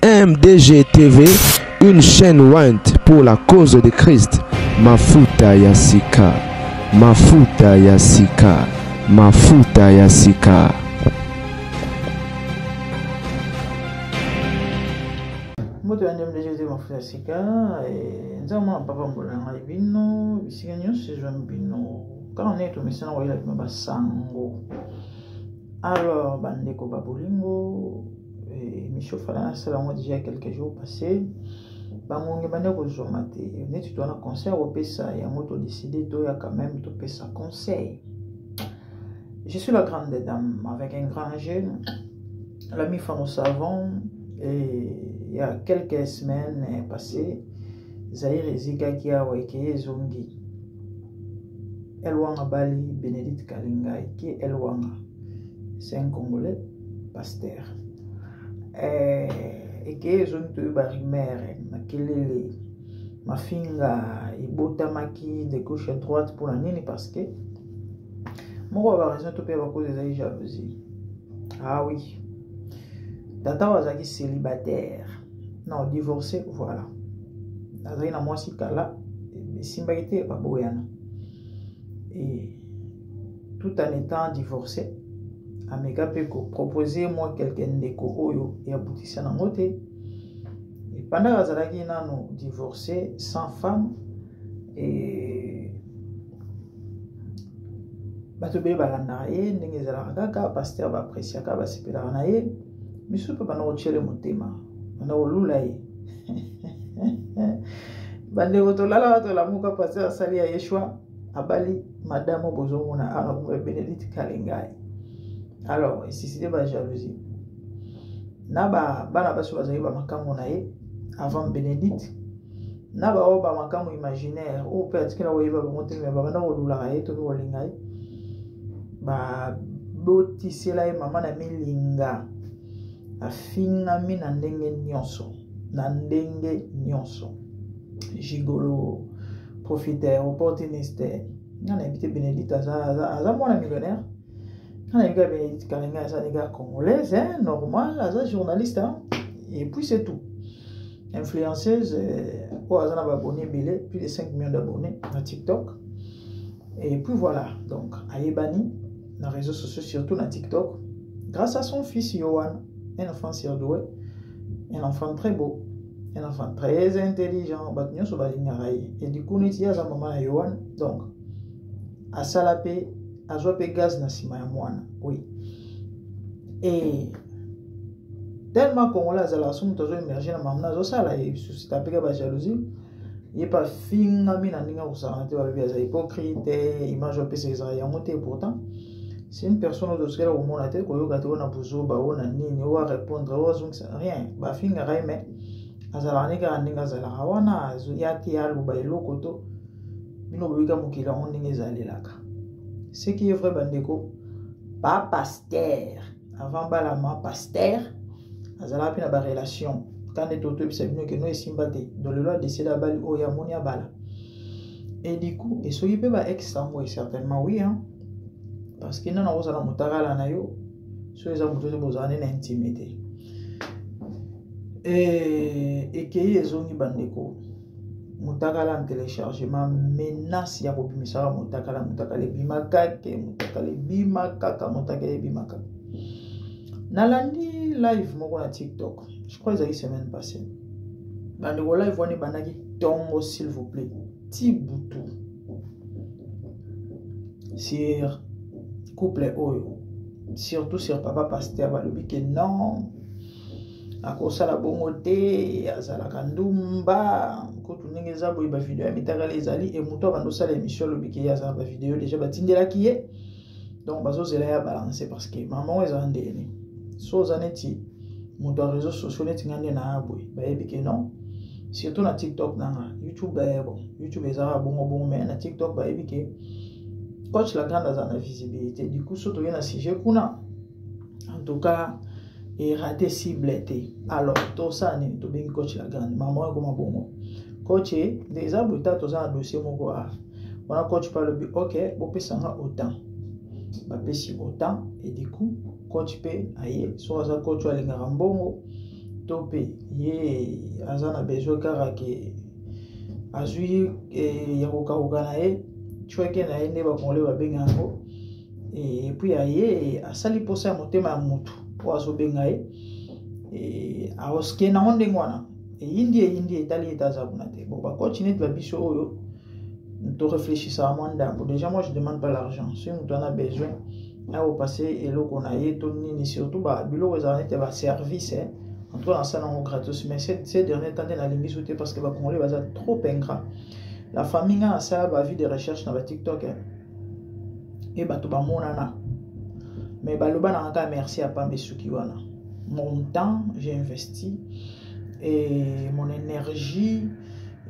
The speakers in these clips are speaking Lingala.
MDG TV, une chaîne Want pour la cause de Christ. Mafuta ya sika, mafuta ya sika, mafuta ya sika. Moto ya MDG TV mafuta ya sika. Nzama papa mbulanga ibino bisika nyonso bino. Quand on est au mission on va basango. Alors bandeko babolingo Michel Falana, c'est déjà quelques jours passés. Bangonge bandeko zomate. On est tout en concert au PESA. Il y a moto décidé de quand même tout PESA conseil. Je suis la grande dame avec un grand jeune. L'ami femme au savon. Et il y a quelques semaines passées, Zahir Ezika qui a wake Zongi. Elwanga Bali Bénédicte Kalingai qui est Elwanga. C'est un Congolais pasteur. Et que je ne peux pas rimer, ma finga et botamaki de gauche à droite pour la nini parce que moi avoir raison tout peut avoir cause des jalousie. Ah oui, Tata Wazaki célibataire, non divorcé, voilà. Azaki na moi si kala, mais simbaité pas boyana. Et tout en étant divorcé. Ameka peko proposer moi quelqu'un de oyo et aboutissant en côté et pendant azalaki nano divorcé sans femme et bato be balanda ye ndenge ezalaka kaka pasteur ba appréciaka ba sepelaka na ye misu pe bana kotiele motema bana kolula ye bande kotolala bato lamuka pasteur asali ya Yeshua abali madame bozomona ana kuma Bénédicte Kalingai. Alors, ici c'est la jalousie. Naba bana baso bazali ba makambo na ye avant Bénédicte. Naba o ba makambo imaginaire ou peut-être que na oyeba ba montemi ba bana kolula ye to ko linga ye. Ba botisela ye mama na milinga. Afinga mi na ndenge nyonso. Na ndenge nyonso. Gigolo, profiteur, opportuniste. Nana invité Bénédicte aza mwana millionnaire. Quand il y a Bénédicte Kalingai, c'est un gars congolais, hein, normal, c'est journaliste, hein, et puis c'est tout. Influenceuse, elle a abonné, plus de 5 millions d'abonnés à TikTok. Et puis voilà, donc, Aïbani, dans les réseaux sociaux, surtout dans TikTok, grâce à son fils Yohan, un enfant surdoué, un enfant très beau, un enfant très intelligent, et du coup, nous avons maman Yohan, donc, à Salapé, Azope gaz na sima ya mwana, oui. Et tellement qu'on l'a zala somme tozo émerger na mamna zo sala et souci tapeka ba jalousie. Il pas finga mina ninga usante ba bia za hypocrite, image op ces ya monté pourtant. C'est une personne de ce qu'elle au monde tête ko yoka to na buzo ba ona nini wa répondre wa zung rien. Ba finga raime azala ninga zala wana azu yati ya luba eloko to. Bino bika mukila on ninga zalelaka. Ce qui est vrai, bandeko, pas pasteur. Avant balama, pasteur, azala pina ba relation. Quand les autres c'est que nous simbate. Dans le loi décide à bali oya monia bala. Et du coup, et ce qui peut ba extrêmement certainement oui hein. Parce que nous n'avons pas mutagala na yo. Sur les amours de besoin d'intimité. Et que yezongi bandeko. Mutakala en téléchargement menace ya kobimisaka mutakala bimakake mutakala bimakaka mutakala bimaka nalandi live moko na TikTok je crois que c'est semaine passée bandeko live wani banaki tongo s'il vous plaît Tibutu sur couple oyo surtout sur papa pasteur balobi que non akosala bongo te azalaka ndumba kotu ndenge eza boye ba video ya mitakala ezali et moto abandosala émission lobi ke azala ba video déjà batindelaki ye donc bazozela ya balancer parce que maman ezala ndeni so ozaneti moto ya réseaux sociaux neti ngande na aboye bayebi ke non surtout na TikTok nanga YouTube bon YouTube ezara bon mais na TikTok ba ebike coach la grande a visibilité du coup surtout na sujet kuna en tout cas et raté cible été alors tout ça ni to bien coach la grande maman comme bon coach déjà bota to ça dossier moko on a coach par le but OK bo pesanga autant ba pesi autant et du coup coach pe aye so ça coach wa lenga mbongo topé ye azana besoin kara ke azui ya koka na ye chweke na ye ne ba konle ba bengango et puis aye asali posa motema ya mutu po azo benga ye et aoske na onde ngwana et indi etali etaza kuna te bon ba continuer de biso oyo to réfléchir à manda pour déjà moi je demande pas l'argent si on en a besoin là au passé et lo qu'on a ye to ni surtout ba bilo ezanete ba service entre dans ça non gratos mais ces derniers temps na lingi sauter parce que ba congolais ba trop ingrat la famille a ça ba vie de recherche na ba TikTok et ba to ba monana mais ba loba na ka merci à Pambe Suki wana mon temps j'ai investi et mon énergie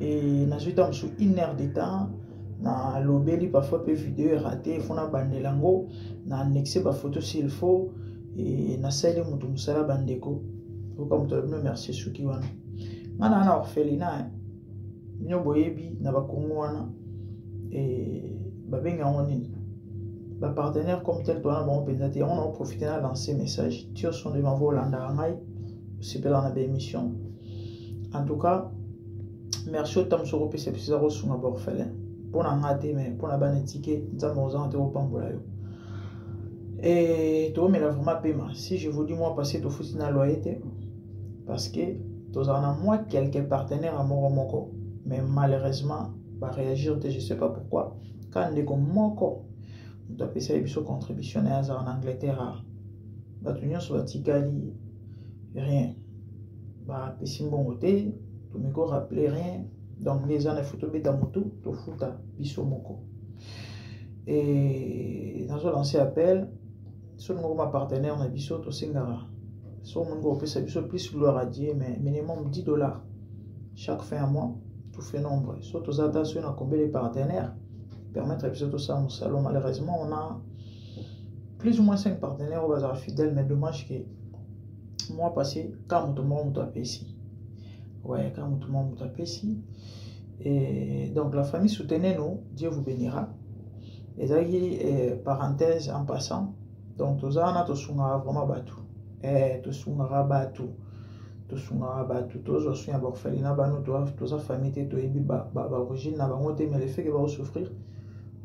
et na suite am sous 1 heure de temps na lobeli parfois peu vidéo raté fona bandelango na annexer ba photo s'il faut et na sele mutu musala bandeko comme tu me merci Suki wana mana na orphelinat nyo boyebi na ba kongo wana et ba benga ngoni ba partenaire comme tel toi na bon peut-être on a profité na lancer message tio son de m'envoyer Hollanda ngai c'est pas dans la émission en tout cas merci au tam soro pese pese ro sunga ba orphelin pour na ngate mais pour na ba ticket nzambo zante au pambola yo et to me la vraiment paiement si je vous dis moi passer to fusi na loyauté parce que tous en a moi quelques partenaires à Moko mais malheureusement va réagir je sais pas pourquoi quand les comme Moko on doit payer une contribution en Angleterre bah tout sur la Tigali rien bah pessim bon côté tout me go rappeler rien donc les gens les photos bêta moto to futa biso Moko et dans un lancé appel sur mon partenaire on a biso to singara. So mon gros fait plus gloire à Dieu mais minimum $10 chaque fin à mois tout fait nombre surtout attention à combien les partenaires permettre de tout ça mon salon malheureusement on a plus ou moins 5 partenaires au bazar fidèle mais dommage que moi passé quand tout le monde a ici ouais quand tout le monde a ici et donc la famille soutenez-nous Dieu vous bénira et ça parenthèse en passant donc tout ça on a tout vraiment battu to sungara batu to zo suya ba orphelinat ba no to za famille te to ebi ba origine na bango te mais le fait que ba souffrir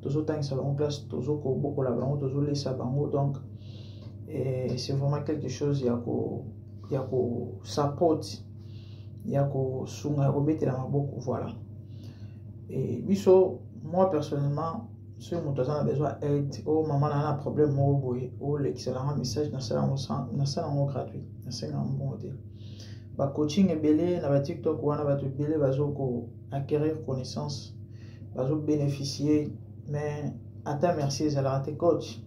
to zo tang ça ba en place to zo ko boko la bango to zo laisser bango donc c'est vraiment quelque chose ya ko support ya ko sunga ko betela maboko voilà et biso moi personnellement si on a besoin d'aide, oh maman a un problème, oh l'excellent message dans salon gratuit, dans salon bon côté. Ba coaching est belé, na ba TikTok ou na ba tout belé, bazo ko acquérir connaissance, bazo bénéficier, mais à ta merci ils allaient rater coach,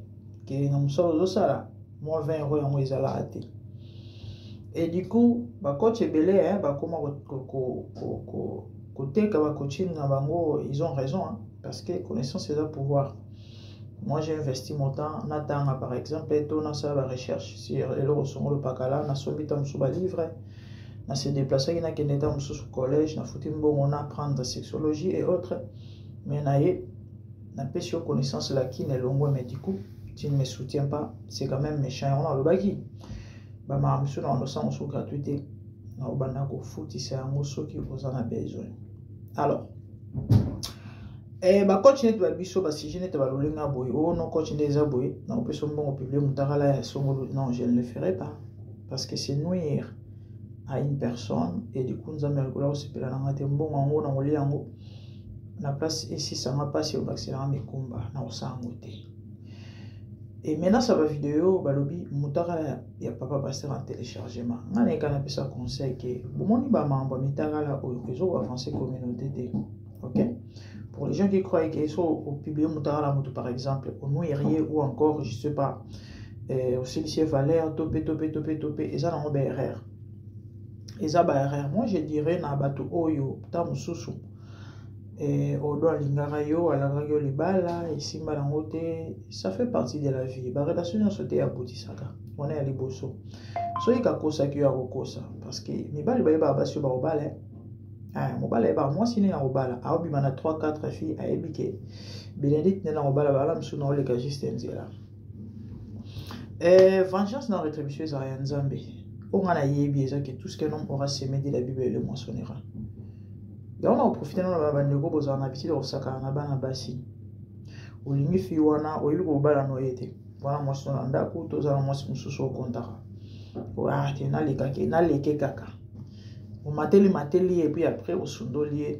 qui nous sort de ça là, moi 20 € en ils allaient rater. Et du coup, ba coach est belé, hein, ba comment côté ka ba coaching na bango, ils ont raison, hein. Parce que connaissance c'est un pouvoir. Moi j'ai investi mon temps, n'attends par exemple, et on a ça la recherche sur le ressort le pacala, na somi tam sous livre, na se déplacer na keneta sous collège, na foutu bon on apprendre sexologie et autres, mais na pesio connaissance là qui n'est longue mais du coup tu ne me soutiens pas, c'est quand même méchant on a le bagi. Ba ma monsieur dans le sens sous gratuité, na obana ko fouti c'est un mot qui vous en a besoin. Alors ba continuer de biso ba si je n'étais pas lolinga boy oh non continuer des aboy non peut son bon publier mutakala songo non je ne le ferai pas parce que c'est nuire à une personne et du coup nous avons le couleur c'est pela na tembo ngo na ngoli yango na place ici ça m'a passé au accélérant mes combats na osango te et maintenant ça va vidéo balobi mutakala ya papa pasteur en téléchargement ngana kana pesa conseil que bomoni ba membre mutakala au réseau avancer communauté te OK. Pour les gens qui croient qu'ils sont au public par exemple, au Nouirier ou encore, je ne sais pas, au Célicier Valère, topé, et ça dans le BRR. eza ba erreur. Moi je dirais na bato oyo ta mususu odo alingaka yo alangaki yo libala esimba nango te, ça fait partie de la vie. Ba relation nyonso te abotisaka wana ya liboso soki kakosaki yo akokosa parce que mibali bayeba basi yo baobala mobala yeba mwasi nini akobala aobima na 3-4 filles ayebi ke Bénédicte nini akobala bala mosusu na oleka juste nzela. Vengeance na rétribution ezala ya Nzambe. On a yebi ezaki tout ce qu'un homme aura semé de la Bible le moissonnera. Donc on a profité na bandeko bozala na habitude kosaka na bana basi olingi fi wana oyebi kobala no yete wana mwasi na ndako tozala mwasi mosusu okontaka te naleke kaka omateli et puis après osundoli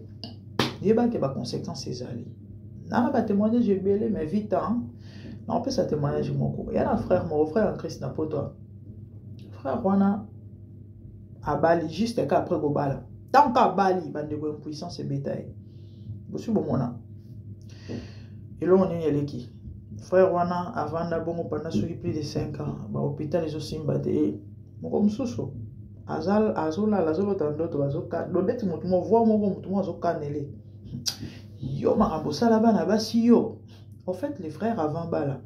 yebaki ba conséquences ezali nana ba témoignage ebele mais vite na on peut sa témoignage moko ya na frère mon frère en Christ na poto frère wana abali juste qu'après kobala tant qu'abali bandeko impuissance et bétail bosu bomona elo on est eleki frère wana avanda bongo pendant plus de 5 ans ba hôpital ezo simba te moko mususu azola tandoto bazoka dondeti mutu mo voix moko mutu mo azokanele yo makambo sala bana basi yo. En fait les frères avant bala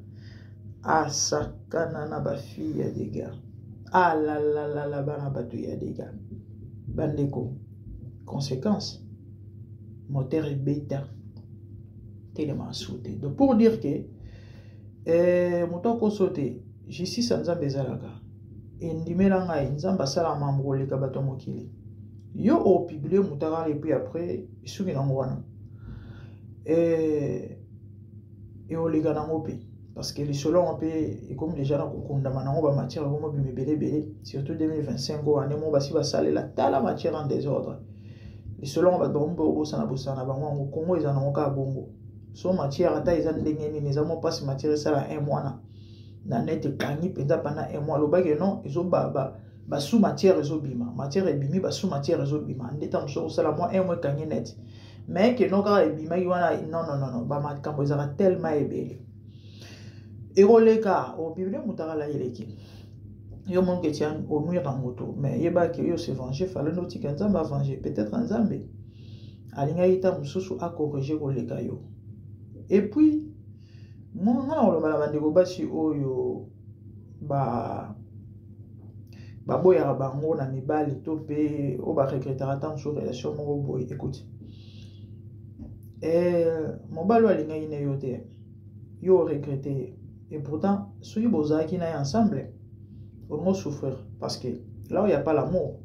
asakana na ba fille ya des gars la bana batu ya des gars bandeko conséquence moteur et bêta tellement sauté. Donc pour dire que moto ko sauté justice Nzambe ezalaka endimela ngai Nzambe sala mambrole ka bato mokili yo o publier mutaka et puis après suki na ngwana et on les gagne en paix parce que les solons en paix et comme déjà dans condamné on va matière comme belé surtout 2025 année mon basi va saler la matière en désordre. Les solons va domber au bosana bango Congo ils en ont ka bongo so matière ata ils en ndengeni les amont pas matière ça la un mois na net kangi penda pendant un mois lo bagé non ils ont ba sous matière ils ont bima matière et bimi ba sous matière ils ont bima ndeta mso ça la mois un mois kangi net mais que non ka bima ywana non ba makambo ezaka tellement ebele eroleka au bible mutaka la yeleki yo mon que tian au nuire en moto mais yeba que yo se venger fallait noti que Nzambe va venger peut-être Nzambe alinga ita mususu a corriger koleka yo et puis mon na lo bala bandeko basi oyo ba boya bango na mibali to pe o ba regrettera tant sur relation mo boy écoute mobalo alinga ine yo te yo regretter et pourtant soyez bozaki na ensemble on va souffrir parce que là où il n'y a pas l'amour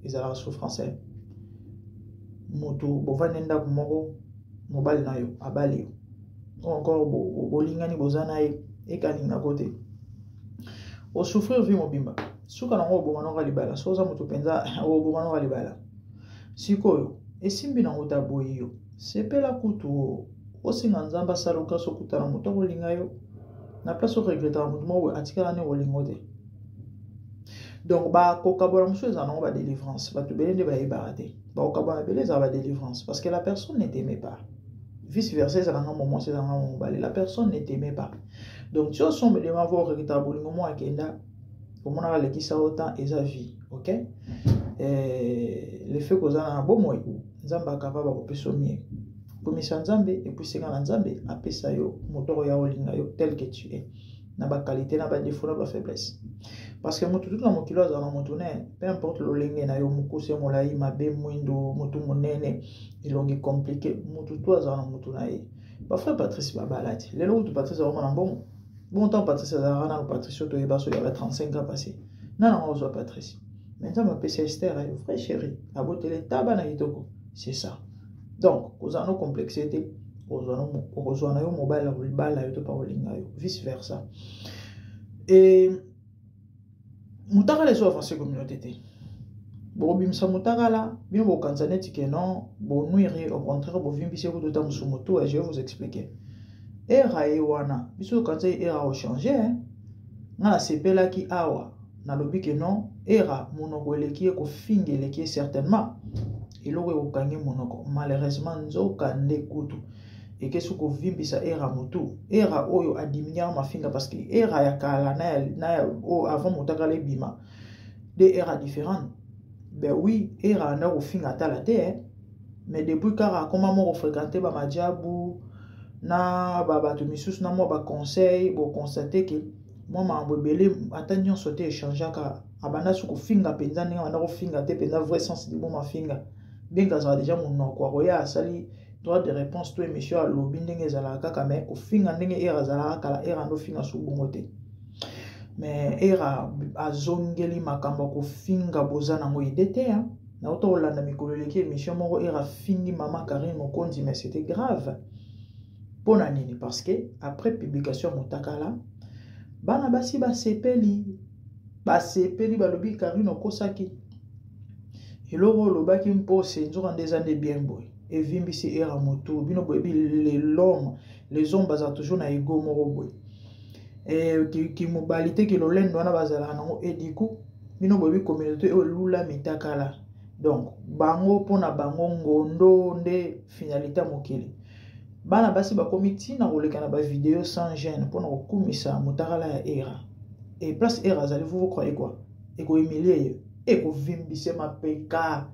ils ont la souffrance moto bovanenda kumoko mobali na yo abali encore bolingani bozana e kaninga côté o souffrir vie mobimba suka na ngo bomano kalibala soza moto penza o bomano kalibala sikoyo esimbi na ngota boyo sepela kutu o singa Nzamba saluka sokuta na moto kolinga yo na place au regrettant mouvement atikala ne wolingote donc ba kokabora muso ezana ba délivrance ba to belende ba ibarate ba kokabora beleza ba délivrance parce que la personne ne t'aimait pas vice versa ça dans un moment c'est dans un moment la personne ne t'aimait pas donc tu as sombre de m'avoir regretté bolingo mo akenda comme on a le qui ça autant et sa vie OK le fait que ça na bon moi Nzamba capable ko pesomie komisa Nzambe et puis c'est quand Nzambe apesa yo moto ya olinga yo tel que tu es na ba qualité na ba défaut na ba faiblesse parce que moto tout na mokilo za na moto ne peu importe lo lenge na yo mukuse molai mabe mwindo moto monene ilongi compliqué moto to za na moto na ye ba frère Patrice babalati lelo to Patrice vraiment na bon temps Patrice za na Patrice to yeba so ya 35 ans passé non on soit Patrice maintenant ma PC Esther vrai chéri abotele tabana itoko c'est ça. Donc, aux anneaux complexité, aux anneaux mobile, vice versa. Et Moutara les offres communauté. Bon, bimsa Moutara là, bien vous canzanetti que non, bon nuire au contraire, bon vimbissez vous d'autant sous moto et je vais vous expliquer. Era et wana, biso kanzai era au changer, hein. Na CP là qui awa, na lobi que non, era monogole qui est ko fingele qui est certainement. Il aurait gagné monoko malheureusement nzoka ndekutu et que ce que vimbisa era mutu era oyo adiminya mafinga parce que era ya kala na avant mutaka le bima des era différents ben oui era na ofinga tala te mais depuis kara comment mo fréquenter ba majabu na ba to misusu na mo ba conseil bo constater que moi ma belé attention sauter échanger ka abana su ko finga penza ninga na ko finga te penza vrai sens du bon ma finga bien que ça déjà mon nom quoi ya sali droit de réponse to émission à lobi ndenge zala kaka mais ko finga ndenge era zala kala era ndo finga su bongote mais era azongeli makambo ko finga bozana ngo idete hein na auto olanda mikolo leki émission moko era fingi mama Karine Mokonzi mais c'était grave pour nini parce que après publication Mutakala bana basi basepeli balobi Karine okosaki eloko lobaki mpose nzoka ndeza nde bien boy evimbisi era moto bino boyebi les hommes baza toujours na ego moko boy qui mobilité qui lolendo wana bazala nango ediku bino boyebi communauté lula Mitakala donc bango pona bango ngondo nde finalité mokili bana basi bakomi tina koleka na ba vidéo sans gêne pona kokumisa Mutakala ya era et place era zali vous croyez quoi et ko humilier et ko vimbise ma peka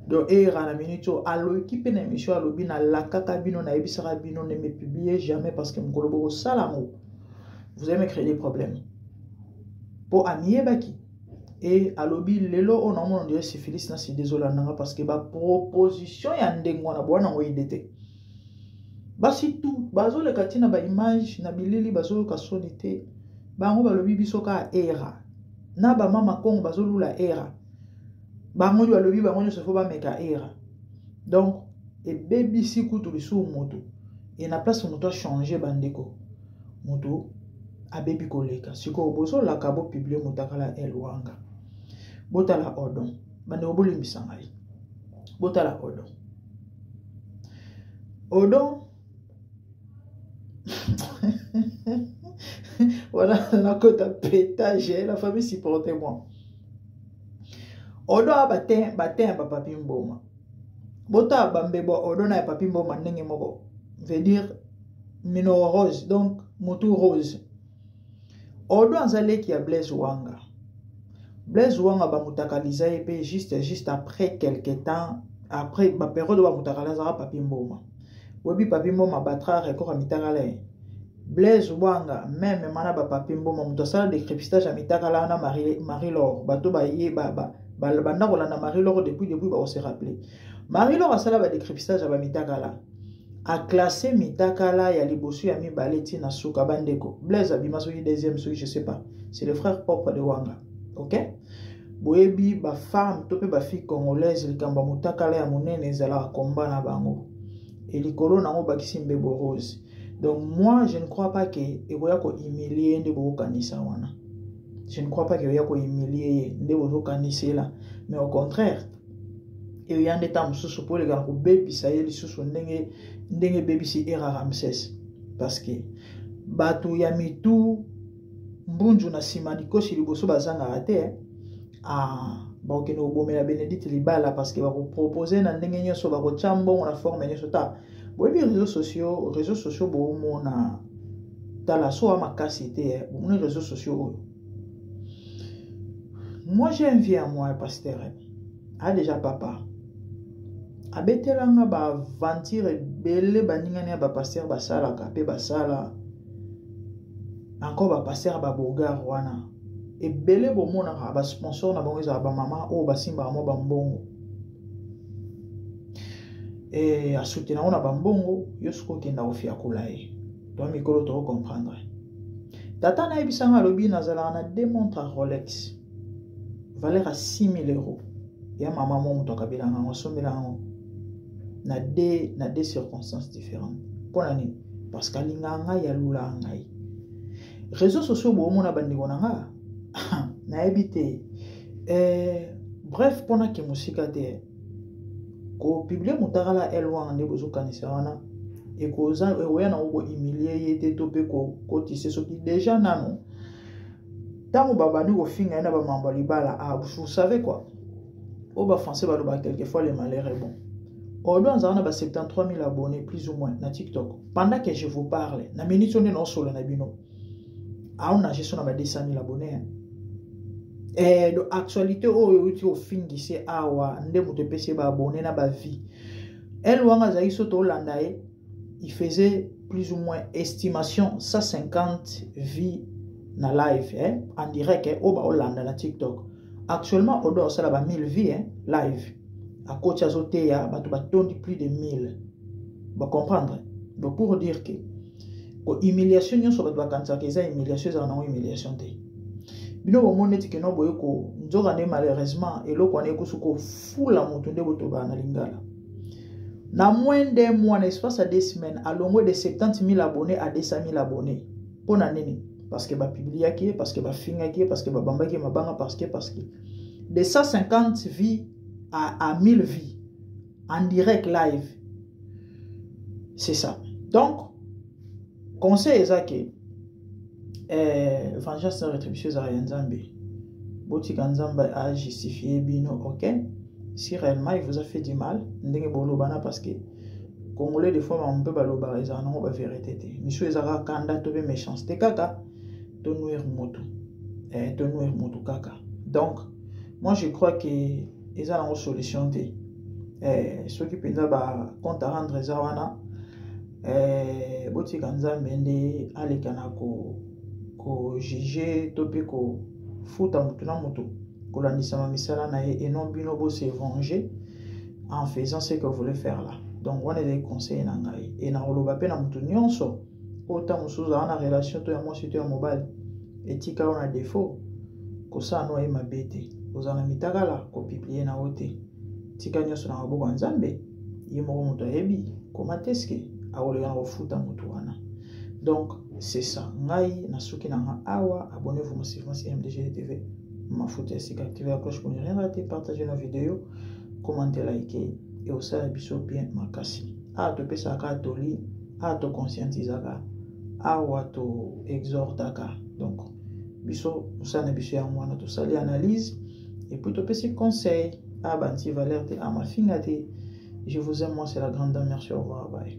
do era na minute alo équipe na émission alobi na lakaka bino na ebisaka bino ne me publier jamais parce que mokolo boko salamo vous avez créé des problèmes pour amier baki et alobi lelo on a mon dire syphilis na si désolé nanga parce que ba proposition ya ndengo na bwana ngo idete basi tout bazo le katina ba image na bilili bazo ka sonité bango balobi biso ka era na ba mama kongo bazo lula era bango yo balobi bango nyo se fo ba meka era donc et baby si kutu lisu moto et na place moto a changer bandeko moto a baby koleka siko bozo la kabo publier Mutakala elwanga botala odon bande obolimbisa ngai botala odon voilà la côte à pétage la famille supportait moi odo batin papa pimboma bota bambebo odo na papa pimboma ndenge moko veut dire mino rose donc motu rose odo anzale ki ya Blaise Wanga ba mutakaliza pe juste après quelque temps après ba période ba mutakaliza papa pimboma bobi papa pimboma batra record Mitakala Blaise Wanga même mana ba papa pimboma mutasala décryptage à Mitakala na Marie-Laure bato ba ye banda kolanda Marie-Laure depuis ba se rappeler Marie-Laure asala ba décryptage à Mitakala a classé Mitakala ya libosu ya mibaleti na suka bandeko Blaise abima soki deuxième soki je sais pas c'est le frère propre de Wanga OK boyebi ba femme to pe ba fille congolaise likamba Mutakala ya monene ezala combat na bango et likolo nango bakisi mbebo rose donc moi je ne crois pas que egoya ko humilier nde bo kanisa wana je ne crois pas que egoya ko humilier nde bo kanisa là mais au contraire et yande tam susu pour les gars ko baby ça yeli susu ndenge baby si era Ramsès parce que batu ya mitu mbunju na sima dikoshi liboso bazanga raté ba ke no bomela Bénédicte Libala parce que ba ko proposer na ndenge nyoso ba ko chambo na forme nyoso ta boyebi réseaux sociaux bo mona tala so makasi te bo mona réseaux sociaux moi j'ai envie à moi pasteur a déjà papa abetelanga ba ventire belé baningani ba pasteur basala ka pe basala encore ba pasteur ba bogar wana et belé bo mona ba sponsor na bango za ba mama o basimba mo ba mbongo et à soutenir on a bambongo yosko kenda ofia kulaye donc mikolo to comprendre tata na ebisanga lobi nazala na deux montres Rolex valeur à 6 000 euros ya maman mo to kabila ngo sombela ngo na des circonstances différentes pour nani parce que linganga ya lula ngai réseaux sociaux bo mona bandiko nanga na ebité bref pona ke musika te ko publier Mutakala elwanga nde bozo kanisa wana et ko za oya na ko humilier yete to pe ko tisse soki déjà nano tango babani ko finga na ba mamba libala vous savez quoi au ba français ba loba quelquefois les malheurs est bon odo nzana ba 73 000 abonnés plus ou moins na TikTok pendant que je vous parle na minute on est non solo na bino on a gestion na ba 200 000 abonnés de actualité au fin de ces awa nde moto pese ba abonné na ba vie elle wanga zai soto Hollanda il faisait plus ou moins estimation 150 vies na live en direct au ba Hollanda na TikTok actuellement on doit ça là 1000 vies live à côté azoté ya batu batondi plus de 1000 ba comprendre donc pour dire que ko humiliation nyonso batu bakanisa que ça humiliation za na humiliation te bino bomone ti ke no boyeko nzoka ne malheureusement eloko ane kusuko fula mutu nde boto ba na lingala na moins d'un mois en espace à 2 semaines à longue de 70 000 abonnés à 200 000 abonnés pour nini parce que ba publier qui parce que ba finga qui parce que ba bamba qui mabanga parce que de 150 vies à 1000 vies en direct live c'est ça donc conseil ezake vengeance sans rétribution à Nzambe botika Nzambe a justifié bino ok si réellement il vous a fait du mal ndenge bolobana parce que congolais des fois on peut baloba eza non ba vérité te miso ezaka kanda to be méchanceté kaka to nuire moto kaka donc moi je crois que eza na solution te ceux qui pensa ba compte à rendre eza wana botika Nzambe nde alekana ko juger to pe ko futa mutu na mutu ko landisa ma misala na et non bino bo se venger en faisant ce que vous voulez faire là donc on est des conseils na ngai et na oloba pe na mutu nyonso autant musuza na relation to ya moi surtout ya mobile etika on a défaut ko sa no e mabete ozana mitakala ko publier na wote tika nyonso na maboko ya Nzambe yemo mutu ayebi ko mateske aolega na futa mutu wana. Donc c'est ça. Ngai nasuki nanga awa, abonnez-vous massivement sur MDG TV. Ma foute c'est activez la cloche pour ne rien rater, partagez nos vidéos, commentez, likez et aussi la biso bien makasi. A to pesa ka to li, a to conscientisaka, awa to exhortaka. Donc biso ça na biso ya mwana to sali analyse et puis to pesa conseil à banti valerte à ma fingate. Je vous aime, moi c'est la grande dame, merci, au revoir, bye.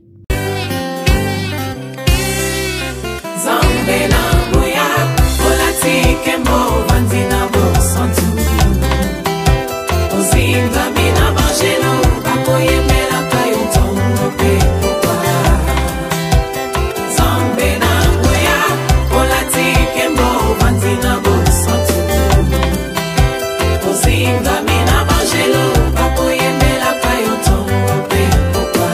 Zambe na moya, olatike mo vanzina mo santu. Ozinga mina bajelo, bakoye mela kayo tongo pe popa. Zambe na moya, olatike mo vanzina mo santu. Ozinga mina bajelo, bakoye mela kayo tongo pe popa.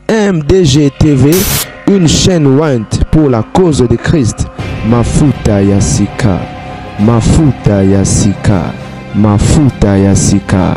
MDG TV, une chaîne ointe pour la cause de Christ. Mafuta ya sika, mafuta ya sika, mafuta ya sika.